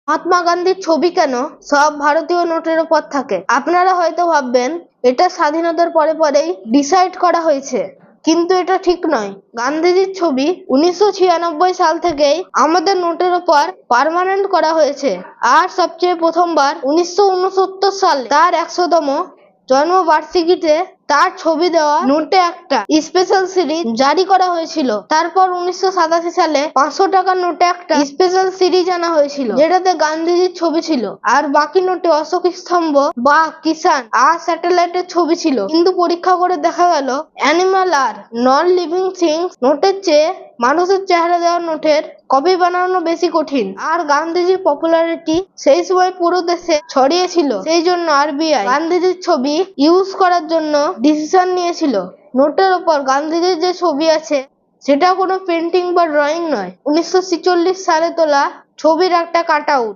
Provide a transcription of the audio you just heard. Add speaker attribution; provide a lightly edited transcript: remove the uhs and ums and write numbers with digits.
Speaker 1: মহাত্মা গান্ধীর ছবি কেন সব ভারতীয় নোটের ওপর থাকে? আপনারা হয়তো ভাববেন এটা স্বাধীনতার পরে পরেই ডিসাইড করা হয়েছে, কিন্তু এটা ঠিক নয়। গান্ধীজির ছবি 1996 সাল থেকেই আমাদের নোটের ওপর পার্মানেন্ট করা হয়েছে। আর সবচেয়ে প্রথমবার 1969 সালে তার 100তম জন্মবার্ষিকীতে তার ছবি দেওয়া নোটে একটা স্পেশাল সিরিজ জারি করা হয়েছিল। তারপর 1987 সালে 500 টাকার নোটে একটা স্পেশাল সিরিজ আনা হয়েছিল, যেটাতে গান্ধীজির ছবি ছিল, আর বাকি নোটে অশোক স্তম্ভ বা কিষান আর স্যাটেলাইটের ছবি ছিল। কিন্তু পরীক্ষা করে দেখা গেল অ্যানিমাল আর নন লিভিং থিংস নোটের চেয়ে মানুষের চেহারা দেওয়া নোটের কপি বানানো বেশি কঠিন। আর গান্ধীজির পপুলারিটি সেই সময় পুরো দেশে ছড়িয়েছিল, সেই জন্য আরবিআই গান্ধীজির ছবি ইউজ করার জন্য ডিসিশন নিয়েছিল। নোটের ওপর গান্ধীজির যে ছবি আছে সেটা কোনো পেন্টিং বা ড্রয়িং নয়, 1946 সালে তোলা ছবির একটা কাট আউট।